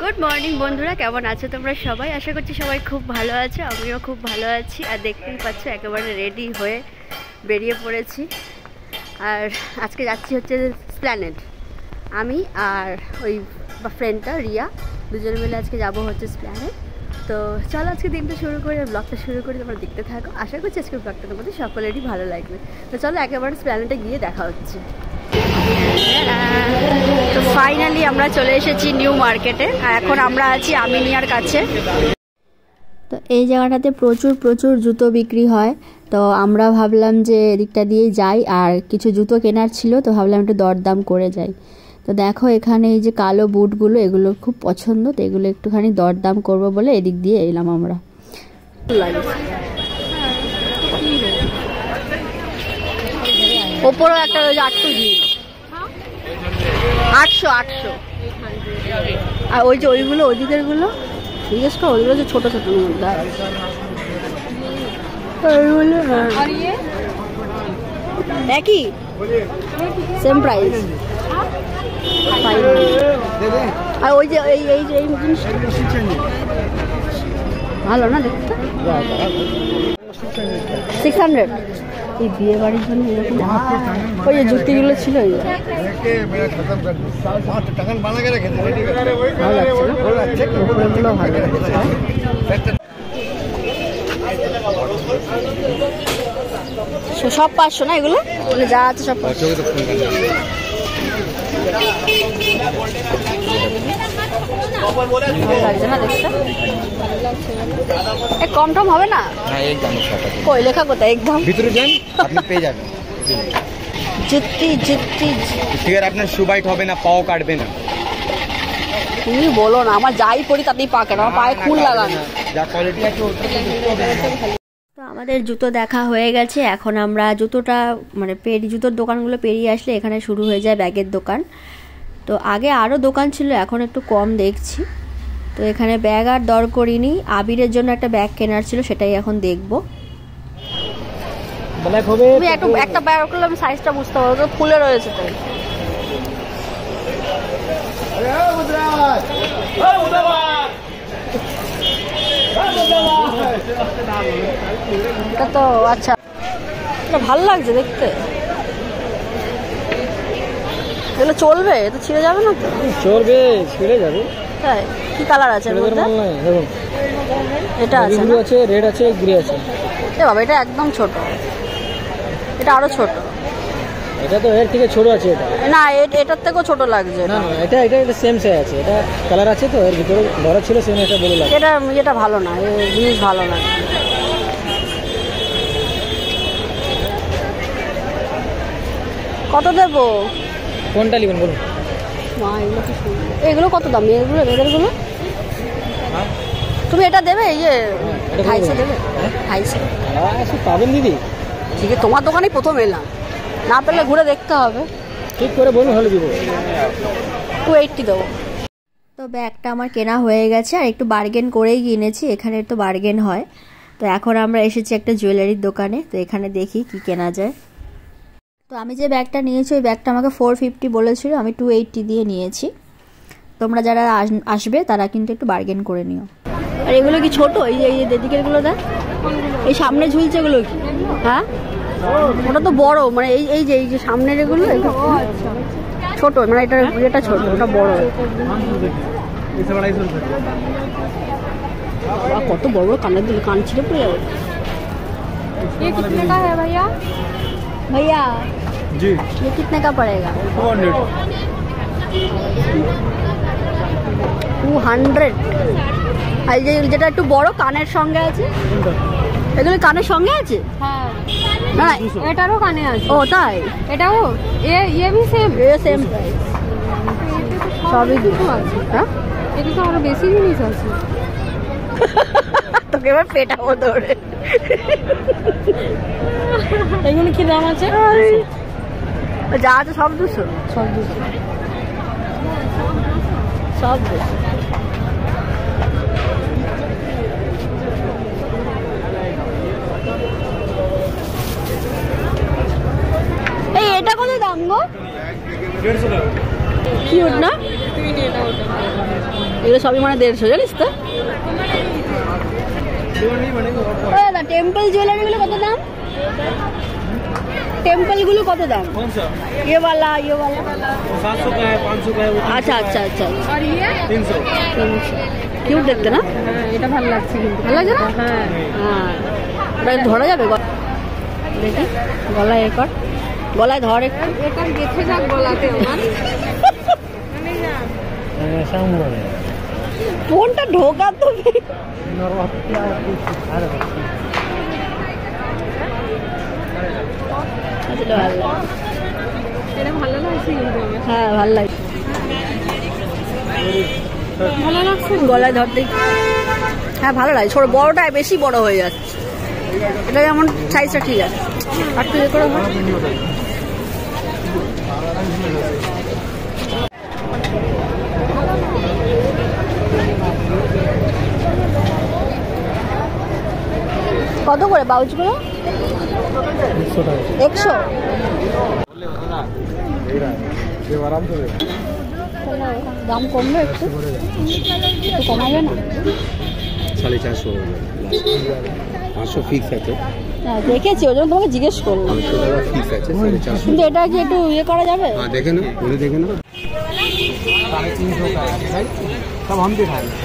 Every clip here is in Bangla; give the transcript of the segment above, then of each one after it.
গুড মর্নিং বন্ধুরা, কেমন আছো তোমরা সবাই? আশা করছি সবাই খুব ভালো আছো, আমিও খুব ভালো আছি। আর দেখতেই পাচ্ছ একেবারে রেডি হয়ে বেরিয়ে পড়েছি। আর আজকে যাচ্ছি হচ্ছে স্প্ল্যানেড। আমি আর ওই ফ্রেন্ডটা রিয়া দুজনে মিলে আজকে যাব হচ্ছে স্প্ল্যানেড। তো চলো আজকে দিনটা শুরু করে ব্লগটা শুরু করে তোমরা দেখতে থাকো। আশা করছি আজকের ব্লগটা তোমাদের সকলেরই ভালো লাগবে। তো চলো একেবারে স্প্ল্যানেডে গিয়ে দেখা হচ্ছে। তো ফাইনালি আমরা চলে এসেছি নিউ মার্কেটে। আর এখন আমরা আছি আমিনিয়ার কাছে। তো এই জায়গাটাতে প্রচুর জুতো বিক্রি হয়। তো আমরা ভাবলাম যে এদিকটা দিয়ে যাই, আর কিছু জুতো কেনার ছিল, তো ভাবলাম একটু দরদাম করে যাই। তো দেখো এখানে এই যে কালো বুটগুলো, এগুলো খুব পছন্দ, তো এগুলো একটুখানি দরদাম করবো বলে এদিক দিয়ে এলাম আমরা। ওপরও একটা 800 আর ওই যে ওইগুলো ওইদিকের গুলো জিজ্ঞেস করো, ওইগুলো যে ছোট ছোট মধ্যে একই সেম প্রাইস। আর ওই যে এই জিনিসটা ভালো না দেখতে, 600। এই বিয়ে বাড়ির জন্য এরকম ওই যে জুতিগুলো ছিল, সব 500 না এগুলো যা আছে সব 500। লাগছে না দেখতে, কম টম হবে না? কই লেখা কোথায়? একদম ভিতরে যান, আপনি পেয়ে যাবেন। আপনার শু বাইট হবে না, পাও কাটবে না। তুমি বলো না, আমার যাই পড়ি তাতেই পা কাটে, আমার পায়ে খুন লাগানো। তো আমাদের জুতো দেখা হয়ে গেছে। এখন আমরা জুতোটা মানে জুতোর দোকানগুলো পেরিয়ে আসলে এখানে শুরু হয়ে যায় ব্যাগের দোকান। তো আগে আরও দোকান ছিল, এখন একটু কম দেখছি। তো এখানে ব্যাগ আর দর করিনি, আবিরের জন্য একটা ব্যাগ কেনার ছিল, সেটাই এখন দেখবো। তুমি একটা ব্যাগ করলে আমি সাইজটা বুঝতে পারবো, তো ফুলে রয়েছে তাই। এটা তো আচ্ছা, ভালো লাগছে দেখতে। এগুলো চলবে তো? ছিঁড়ে যাবে না তো? চলবে, ছিঁড়ে যাবে। তাই? কি কালার আছে এর মধ্যে? এটা আছে, ব্লু আছে, রেড আছে, গ্রে আছে। এ বাবা, এটা একদম ছোট, এটা আরো ছোট। এটা তো এর থেকে ছোট আছে। এটা না, এটার থেকেও ছোট লাগছে। না এটা সেম সাইজ আছে, এটা কালার আছে তো এর ভিতরে বড় ছিল, সেম এটা বড় লাগে। এটা ভালো না, এই জিনিস ভালো না। কত দেবো? কোনটা নেবেন বলুন? এগুলো কত দাম? এগুলো রেডেরগুলো তুমি এটা দেবে? এই যে 250 দেবে? 250 পাবেন দিদি? ঠিক আছে, তোমার দোকানেই প্রথম এলাম, না পেলে ঘুরে দেখতে হবে। ঠিক করে বলুন, হলে দিব। 280 দেবো। তো ব্যাগটা আমার কেনা হয়ে গেছে, আর একটু বার্গেন করেই কিনেছি, এখানে তো বার্গেন হয়। তো এখন আমরা এসেছি একটা জুয়েলারির দোকানে, তো এখানে দেখি কি কেনা যায়। তো আমি যে ব্যাগটা নিয়েছি ওই ব্যাগটা আমাকে 450 বলেছিল, আমি 280 দিয়ে নিয়েছি। তোমরা যারা আসবে তারা কিন্তু একটু বার্গেন করে নিও। আর এগুলো কি ছোট? এই যে দিদিকের গুলো দেখ, এই সামনে ঝুলছে এগুলো কি? হ্যাঁ, ওটা তো বড়, মানে এই যে সামনের এগুলো ছোট, মানে এটা ছোট, ওটা বড়। কত বড় বড় কানের দিল, কান ছিঁড়ে পড়ে যাবে। भैया जी, ये कितने का पड़ेगा? 200। আর যেটা একটু বড় কানের সঙ্গে আছে, এগুলো কানের সঙ্গে আছে? হ্যাঁ, না এটারও কানে আছে। ও তাই? এটাও সেম প্রাইস, সবই দুটো আছে। হ্যাঁ, এটা তো আরো বেশি জিনিস আছে। তোকে এবার পেটাবো ধরে। এগুলো কি দাম আছে? যা আছে সব 200, সব 200। এই এটা কত দাম গো? 150 টাকা। কিউট না? এগুলো সবই মানে 150 জানিস তো। দাদা টেম্পল জুয়েলারিগুলো কত দাম? টেম্পলগুলো কত দাম? ये वाला 700 का है, 500 का है। আচ্ছা আচ্ছা আচ্ছা। और ये 300। কিউট দেখতে না? এটা ভালো লাগছে কিন্তু। ভালো লাগছে না? হ্যাঁ হ্যাঁ, ওটা ধরা যাবে দেখি গলায় একর, গলায় ধর একটু। এটা গেথে যাক গলাতে আমার। ফোনটা ঢোকা তো এটা ভালো লাগছে কিন্তু আমার। হ্যাঁ ভালো লাগছে, ভালো লাগছে গলায় ধরতে। হ্যাঁ ভালো লাগে, ছোট বড়টা বেশি বড় হয়ে যাচ্ছে, এটা যেমন সাইজটা ঠিক আছে। আর তুই করে কত করে পাউচগুলো? 100। দাম কমলো একটু, একটু কমাবে না? 450 500 ফিক্স আছে। হ্যাঁ দেখেছি, ওই জন্য তোমাকে জিজ্ঞেস করলাম। 500 টাকা ফিক্স আছে, 450। কিন্তু এটা কি একটু ইয়ে করা যাবে? हाँ देखे ना, पूरे देखे ना। 350 का है, सब हम दिखाएंगे।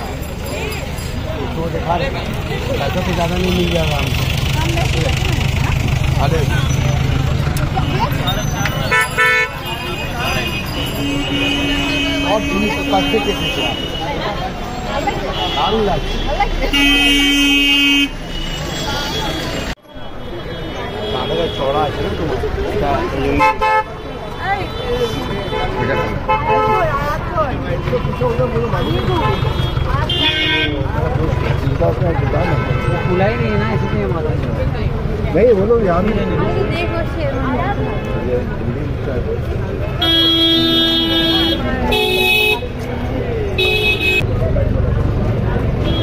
तो दिखा रहे हैं, पैसा तो ज़्यादा नहीं मिल जाएगा हमको। अरे और जिनिस करते के पीछे दारू লাগছে। কাঁটাটা চড়া আছে না তোমার, এটা खुला ही नहीं है ना, इसलिए नहीं वो लोग याद नहीं।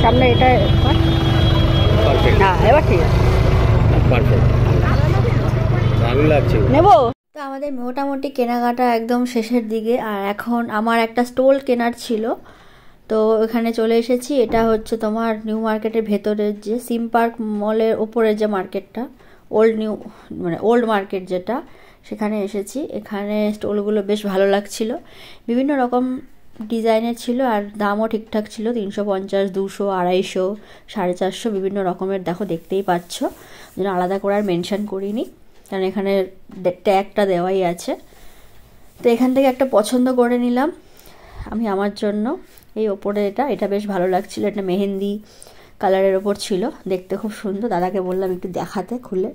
সামনে এটা হ্যাঁ এবার ঠিক আছে, পারফেক্ট দারুণ লাগছে নেবো। তো আমাদের মোটামুটি কেনাকাটা একদম শেষের দিকে, আর এখন আমার একটা স্টোল কেনার ছিল, তো এখানে চলে এসেছি। এটা হচ্ছে তোমার নিউ মার্কেটের ভেতরের যে সিম পার্ক মলের ওপরের যে মার্কেটটা, ওল্ড মার্কেট যেটা, সেখানে এসেছি। এখানে স্টোলগুলো বেশ ভালো লাগছিল, বিভিন্ন রকম ডিজাইনের ছিল আর দামও ঠিকঠাক ছিল। 350, 200, 250, 450 বিভিন্ন রকমের, দেখো দেখতেই পাচ্ছ, যেন আলাদা করে আর মেনশন করিনি, কারণ এখানে ট্যাগটা দেওয়াই আছে। তো এখান থেকে একটা পছন্দ করে নিলাম আমি আমার জন্য। এই ওপরে এটা বেশ ভালো লাগছিল, এটা মেহেন্দি কালারের ওপর ছিল, দেখতে খুব সুন্দর। দাদাকে বললাম একটু দেখাতে খুলে,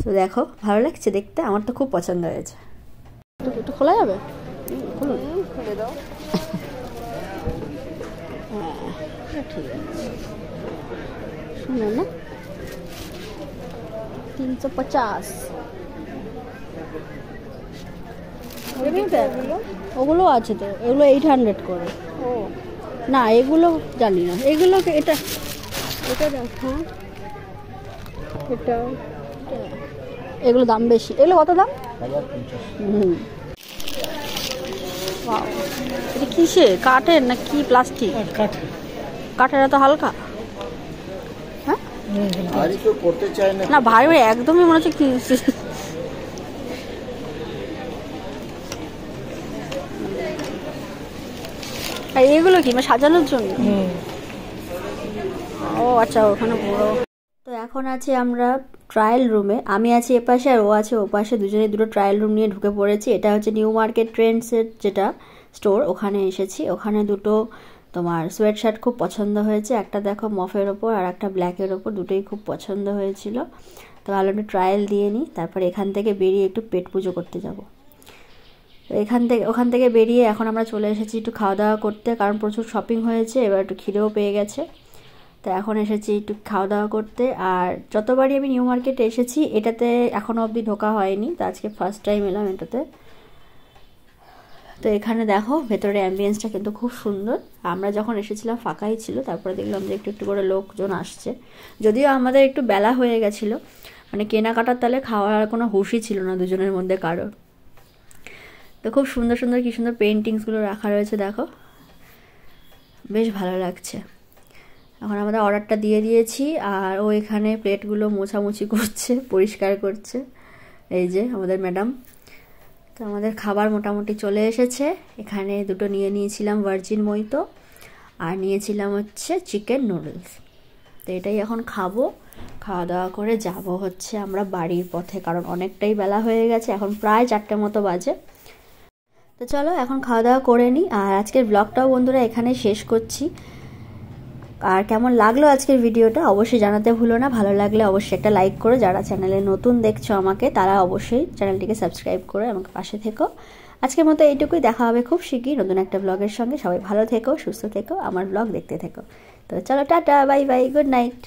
তো দেখো ভালো লাগছে দেখতে, আমার তো খুব পছন্দ হয়েছে। একটু খোলা যাবে? খুলুন, খুলে দাও। হ্যাঁ ঠিক আছে, শুনুন না 350। ওগুলো আছে তো, এগুলো 800 করে। ও না এগুলো জানি না, এগুলো এটা দেখো, এটা এগুলো দাম বেশি। এগুলো কত দাম? 1050। ওয়াও, এটা কিসে, কাঠের না কি প্লাস্টিক? কাঠের এত হালকা? হ্যাঁ ভারী তো করতে চায় না, না ভারী একদমই মনে হচ্ছে কি। আর এগুলো কি মানে সাজানোর জন্য? ও আচ্ছা, ওখানে বড়। তো এখন আছি আমরা ট্রায়াল রুমে, আমি আছি এপাশে আর ও আছে ওপাশে, দুজনে দুটো ট্রায়াল রুম নিয়ে ঢুকে পড়েছি। এটা হচ্ছে নিউ মার্কেট ট্রেন্ডসের যেটা স্টোর, ওখানে এসেছি। ওখানে দুটো তোমার সোয়েট শার্ট খুব পছন্দ হয়েছে, একটা দেখো মফের ওপর আর একটা ব্ল্যাকের ওপর, দুটোই খুব পছন্দ হয়েছিল। তো ভালো একটু ট্রায়াল দিয়ে নিই, তারপর এখান থেকে বেরিয়ে একটু পেট পুজো করতে যাব। তো ওখান থেকে বেরিয়ে এখন আমরা চলে এসেছি একটু খাওয়া দাওয়া করতে, কারণ প্রচুর শপিং হয়েছে, এবার একটু খিদেও পেয়ে গেছে। তো এখন এসেছি একটু খাওয়া দাওয়া করতে। আর যতবারই আমি নিউ মার্কেটে এসেছি এটাতে এখনও অবধি ঢোকা হয়নি, তো আজকে ফার্স্ট টাইম এলাম এটাতে। তো এখানে দেখো ভেতরে অ্যাম্বিয়েন্সটা কিন্তু খুব সুন্দর। আমরা যখন এসেছিলাম ফাঁকাই ছিল, তারপরে দেখলাম যে একটু একটু করে লোকজন আসছে, যদিও আমাদের একটু বেলা হয়ে গেছিলো, মানে কেনাকাটার তালে খাওয়ার কোনো হুঁশই ছিল না দুজনের মধ্যে কারোর। তো খুব সুন্দর সুন্দর কি সুন্দর পেন্টিংসগুলো রাখা রয়েছে দেখো, বেশ ভালো লাগছে। এখন আমাদের অর্ডারটা দিয়ে দিয়েছি, আর ও এখানে প্লেটগুলো মোছামুছি করছে, পরিষ্কার করছে। এই যে আমাদের ম্যাডাম। তো আমাদের খাবার মোটামুটি চলে এসেছে। এখানে দুটো নিয়ে নিয়েছিলাম ভার্জিন মোহিতো, আর নিয়েছিলাম হচ্ছে চিকেন নুডলস। তো এটাই এখন খাবো, খাওয়া দাওয়া করে যাব হচ্ছে আমরা বাড়ির পথে, কারণ অনেকটাই বেলা হয়ে গেছে, এখন প্রায় 4টে মতো বাজে। তো চলো এখন খাওয়া দাওয়া করে নিই। আর আজকের ব্লগটাও বন্ধুরা এখানে শেষ করছি। আর কেমন লাগলো আজকের ভিডিওটা অবশ্যই জানাতে ভুলো না। ভালো লাগলে অবশ্যই একটা লাইক করো। যারা চ্যানেলে নতুন দেখছো আমাকে, তারা অবশ্যই চ্যানেলটিকে সাবস্ক্রাইব করে আমাকে পাশে থেকো। আজকের মতো এইটুকুই, দেখা হবে খুব শীঘ্রই নতুন একটা ব্লগের সঙ্গে। সবাই ভালো থেকো, সুস্থ থেকো, আমার ব্লগ দেখতে থেকো। তো চলো tata, bye bye, good night.